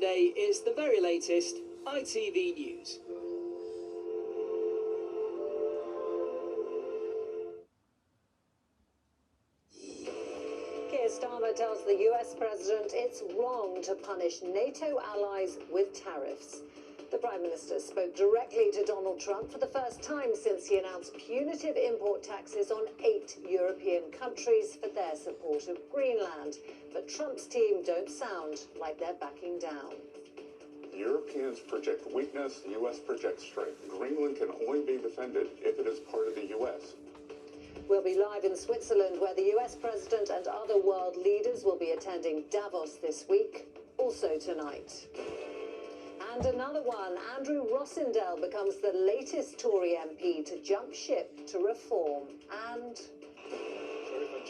Monday, it's the very latest ITV News. Keir Starmer tells the US president it's wrong to punish NATO allies with tariffs. The Prime Minister spoke directly to Donald Trump for the first time since he announced punitive import taxes on 8 European countries for their support of Greenland. But Trump's team don't sound like they're backing down. The Europeans project weakness, the US projects strength. Greenland can only be defended if it is part of the US. We'll be live in Switzerland, where the US president and other world leaders will be attending Davos this week, also tonight. And another one, Andrew Rossendale becomes the latest Tory MP to jump ship to reform. And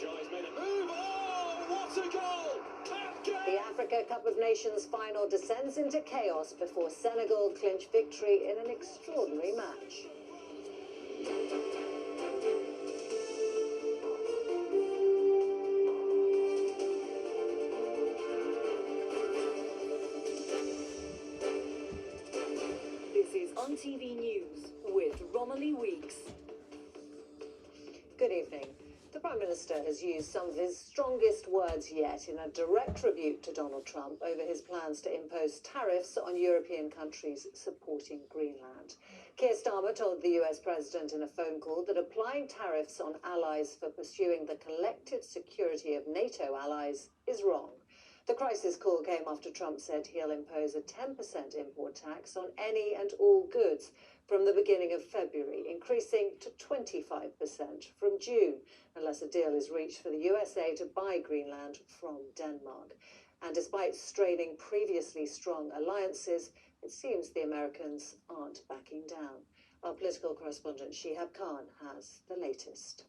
Joy's made a move. Oh, what a goal! The Africa Cup of Nations final descends into chaos before Senegal clinch victory in an extraordinary match. On TV News with Romilly Weeks. Good evening. The Prime Minister has used some of his strongest words yet in a direct tribute to Donald Trump over his plans to impose tariffs on European countries supporting Greenland. Keir Starmer told the US president in a phone call that applying tariffs on allies for pursuing the collective security of NATO allies is wrong. The crisis call came after Trump said he'll impose a 10% import tax on any and all goods from the beginning of February, increasing to 25% from June, unless a deal is reached for the USA to buy Greenland from Denmark. And despite straining previously strong alliances, it seems the Americans aren't backing down. Our political correspondent Shihab Khan has the latest.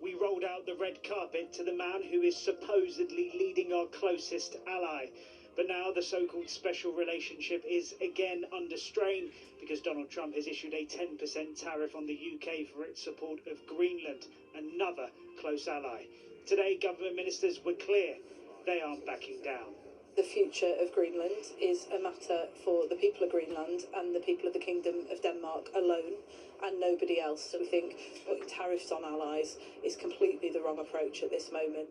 We rolled out the red carpet to the man who is supposedly leading our closest ally. But now the so-called special relationship is again under strain because Donald Trump has issued a 10% tariff on the UK for its support of Greenland, another close ally. Today, government ministers were clear they aren't backing down. The future of Greenland is a matter for the people of Greenland and the people of the Kingdom of Denmark alone, and nobody else. So we think putting tariffs on allies is completely the wrong approach at this moment.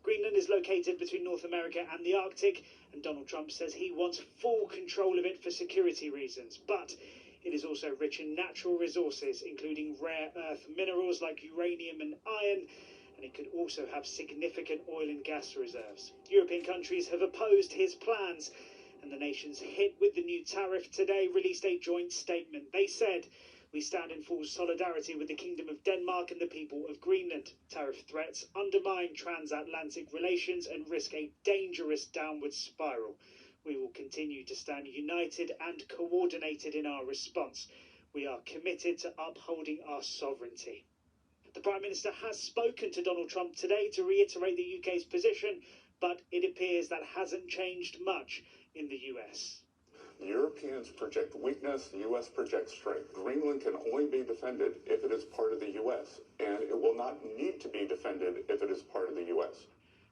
Greenland is located between North America and the Arctic, and Donald Trump says he wants full control of it for security reasons. But it is also rich in natural resources, including rare earth minerals like uranium and iron, and it could also have significant oil and gas reserves. European countries have opposed his plans, and the nations hit with the new tariff today released a joint statement. They said, "We stand in full solidarity with the Kingdom of Denmark and the people of Greenland. Tariff threats undermine transatlantic relations and risk a dangerous downward spiral. We will continue to stand united and coordinated in our response. We are committed to upholding our sovereignty." The Prime Minister has spoken to Donald Trump today to reiterate the UK's position, but it appears that hasn't changed much in the US. The Europeans project weakness, the US projects strength. Greenland can only be defended if it is part of the US, and it will not need to be defended if it is part of the US.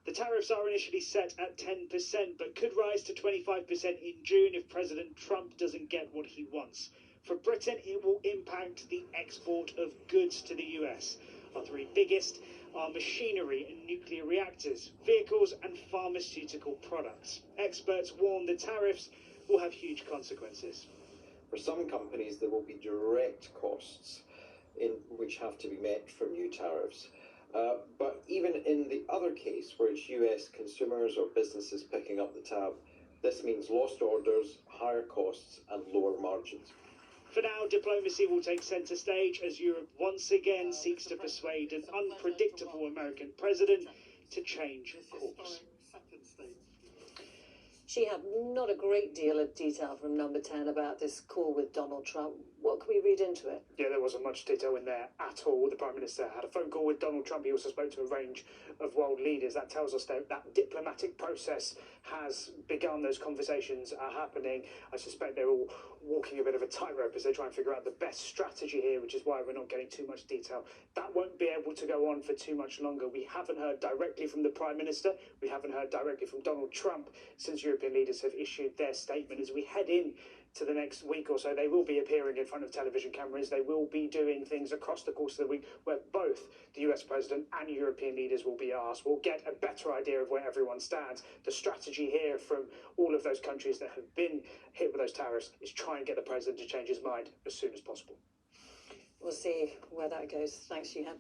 The tariffs are initially set at 10%, but could rise to 25% in June if President Trump doesn't get what he wants. For Britain, it will impact the export of goods to the US. Our three biggest are machinery and nuclear reactors, vehicles and pharmaceutical products. Experts warn the tariffs will have huge consequences. For some companies, there will be direct costs which have to be met from new tariffs. But even in the other case, where it's US consumers or businesses picking up the tab, this means lost orders, higher costs and lower margins. For now, diplomacy will take centre stage as Europe once again seeks to persuade an unpredictable American president to change course. She had not a great deal of detail from Number 10 about this call with Donald Trump. What can we read into it? Yeah, there wasn't much detail in there at all. The Prime Minister had a phone call with Donald Trump. He also spoke to a range of world leaders. That tells us that diplomatic process has begun. Those conversations are happening. I suspect they're all walking a bit of a tightrope as they try and figure out the best strategy here, which is why we're not getting too much detail. That won't be able to go on for too much longer. We haven't heard directly from the Prime Minister. We haven't heard directly from Donald Trump since European leaders have issued their statement. As we head in to the next week or so, they will be appearing in front of television cameras. They will be doing things across the course of the week where both the US President and European leaders will be asked. We'll get a better idea of where everyone stands. The strategy here from all of those countries that have been hit with those tariffs is try and get the President to change his mind as soon as possible. We'll see where that goes. Thanks, Sheehan.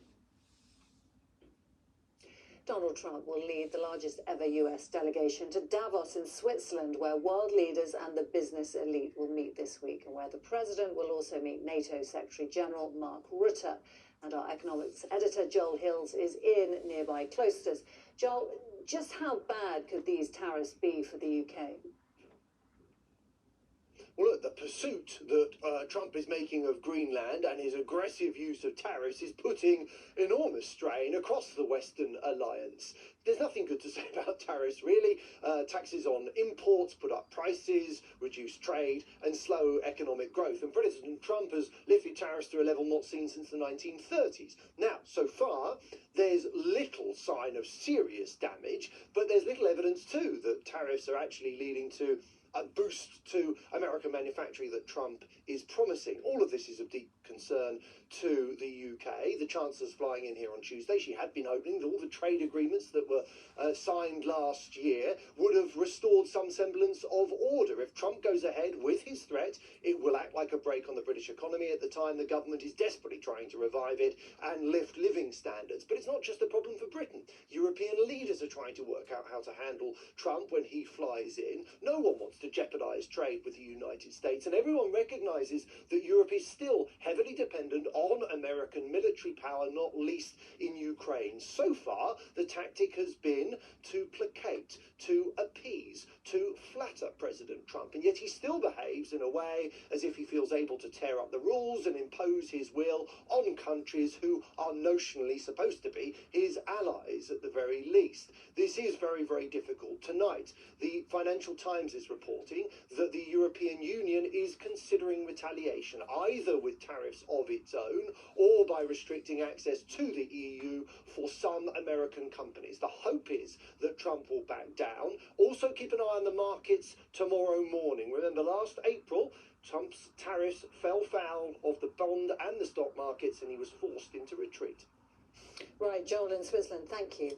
Donald Trump will lead the largest ever US delegation to Davos in Switzerland, where world leaders and the business elite will meet this week, and where the president will also meet NATO Secretary General Mark Rutte. And our economics editor, Joel Hills, is in nearby Cloisters. Joel, just how bad could these tariffs be for the UK? Well, look, the pursuit that Trump is making of Greenland and his aggressive use of tariffs is putting enormous strain across the Western alliance. There's nothing good to say about tariffs, really. Taxes on imports put up prices, reduce trade, and slow economic growth. And President Trump has lifted tariffs to a level not seen since the 1930s. Now, so far, there's little sign of serious damage, but there's little evidence, too, that tariffs are actually leading to a boost to American manufacturing that Trump is promising. All of this is of deep concern to the UK. The Chancellor's flying in here on Tuesday. She had been hoping that all the trade agreements that were signed last year would have restored some semblance of order. If Trump goes ahead with his threat, it will act like a brake on the British economy. At the time, the government is desperately trying to revive it and lift living standards. But it's not just a problem for Britain. European leaders are trying to work out how to handle Trump when he flies in. No one wants to jeopardise trade with the United States, and everyone recognises that Europe is still heavily dependent on American military power, not least in Ukraine. So far, the tactic has been to placate, to appease, to flatter President Trump, and yet he still behaves in a way as if he feels able to tear up the rules and impose his will on countries who are notionally supposed to be his allies at the very least. This is very, very difficult. Tonight, the Financial Times is reporting that the European Union is considering retaliation, either with tariffs of its own or by restricting access to the EU for some American companies. The hope is that Trump will back down. Also keep an eye on the markets tomorrow morning. Remember, last April, Trump's tariffs fell foul of the bond and the stock markets, and he was forced into retreat. Right, Joel in Switzerland, thank you.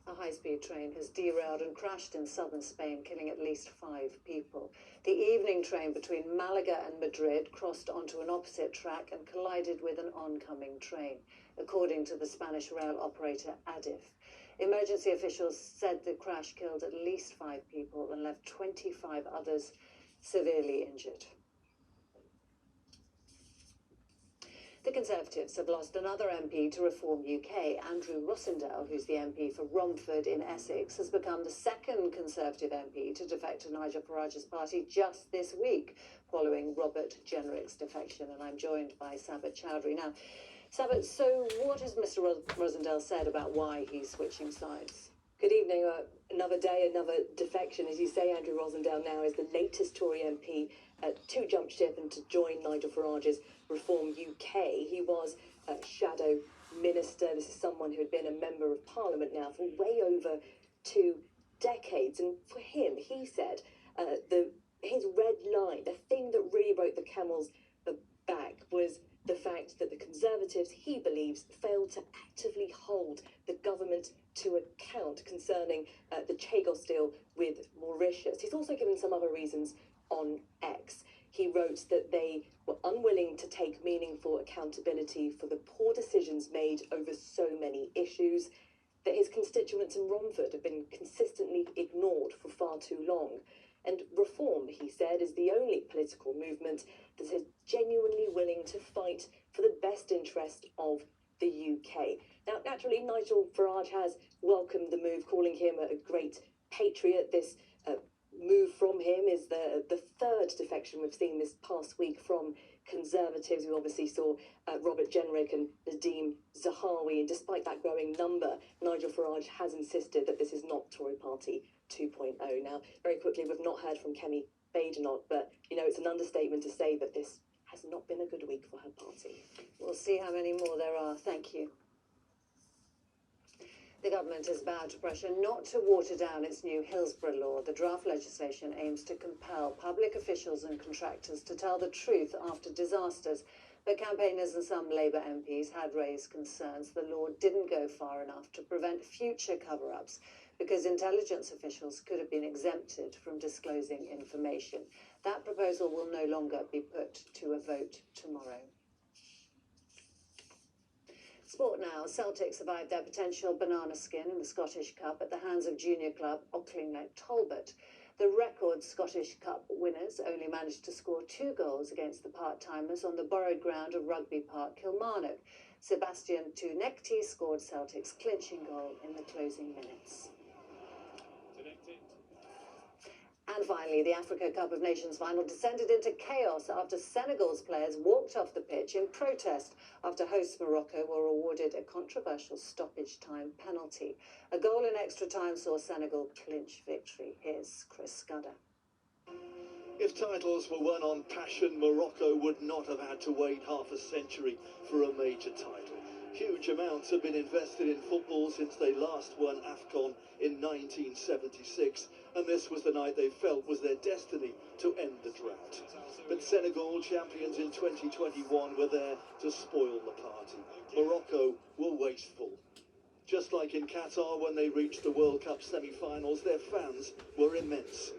A high-speed train has derailed and crashed in southern Spain, killing at least 5 people. The evening train between Malaga and Madrid crossed onto an opposite track and collided with an oncoming train, according to the Spanish rail operator Adif. Emergency officials said the crash killed at least 5 people and left 25 others severely injured. The Conservatives have lost another MP to Reform UK. Andrew Rossendale, who's the MP for Romford in Essex, has become the second Conservative MP to defect to Nigel Farage's party just this week, following Robert Jenrick's defection. And I'm joined by Sabat Chowdhury. Now, Sabat, so what has Mr. Rossendale said about why he's switching sides? Good evening. Another day, another defection. As you say, Andrew Rossendale now is the latest Tory MP to jump ship and to join Nigel Farage's Reform UK. He was a shadow minister. This is someone who had been a member of Parliament now for way over 2 decades. And for him, he said his red line, the thing that really broke the camel's back, was the fact that the Conservatives, he believes, failed to actively hold the government to account concerning the Chagos deal with Mauritius. He's also given some other reasons on X. He wrote that they were unwilling to take meaningful accountability for the poor decisions made over so many issues, that his constituents in Romford have been consistently ignored for far too long. And Reform, he said, is the only political movement that is genuinely willing to fight for the best interest of the UK. Now, naturally, Nigel Farage has welcomed the move, calling him a great patriot. This move from him is the third defection we've seen this past week from Conservatives. We obviously saw Robert Jenrick and Nadeem Zahawi, and despite that growing number, Nigel Farage has insisted that this is not Tory Party 2.0. Now, very quickly, we've not heard from Kemi Badenoch, but, you know, it's an understatement to say that this has not been a good week for her party. We'll see how many more there are. Thank you. The government has vowed to pressure not to water down its new Hillsborough law. The draft legislation aims to compel public officials and contractors to tell the truth after disasters. But campaigners and some Labour MPs had raised concerns the law didn't go far enough to prevent future cover-ups, because intelligence officials could have been exempted from disclosing information. That proposal will no longer be put to a vote tomorrow. Sport now. Celtic survived their potential banana skin in the Scottish Cup at the hands of junior club Auckland Talbot. The record Scottish Cup winners only managed to score 2 goals against the part-timers on the borrowed ground of Rugby Park, Kilmarnock. Sebastian Tunekti scored Celtic's clinching goal in the closing minutes. And finally, the Africa Cup of Nations final descended into chaos after Senegal's players walked off the pitch in protest after hosts Morocco were awarded a controversial stoppage time penalty. A goal in extra time saw Senegal clinch victory. Here's Chris Scudder. If titles were won on passion, Morocco would not have had to wait half a century for a major title. Huge amounts have been invested in football since they last won AFCON in 1976, and this was the night they felt was their destiny to end the drought. But Senegal, champions in 2021, were there to spoil the party. Morocco were wasteful. Just like in Qatar when they reached the World Cup semi-finals, their fans were immense.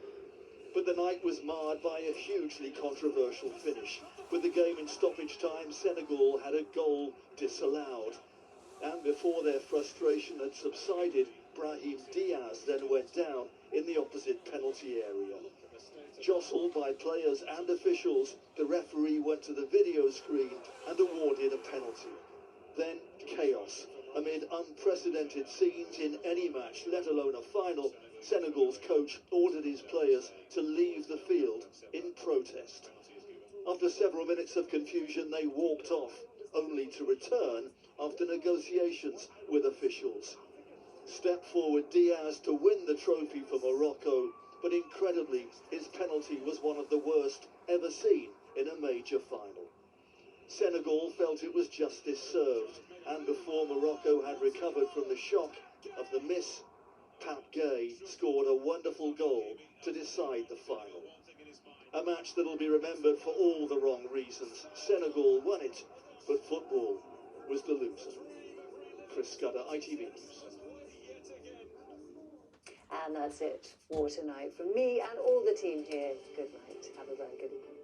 But the night was marred by a hugely controversial finish. With the game in stoppage time, Senegal had a goal disallowed. And before their frustration had subsided, Brahim Diaz then went down in the opposite penalty area. Jostled by players and officials, the referee went to the video screen and awarded a penalty. Then chaos. Amid unprecedented scenes in any match, let alone a final, Senegal's coach ordered his players to leave the field in protest. After several minutes of confusion, they walked off, only to return after negotiations with officials. Stepped forward Diaz to win the trophy for Morocco, but incredibly, his penalty was one of the worst ever seen in a major final. Senegal felt it was justice served, and before Morocco had recovered from the shock of the miss, Pape Gueye scored a wonderful goal to decide the final. A match that'll be remembered for all the wrong reasons. Senegal won it, but football was the loser. Chris Scudder, ITV News. And that's it for tonight from me and all the team here. Good night. Have a very good evening.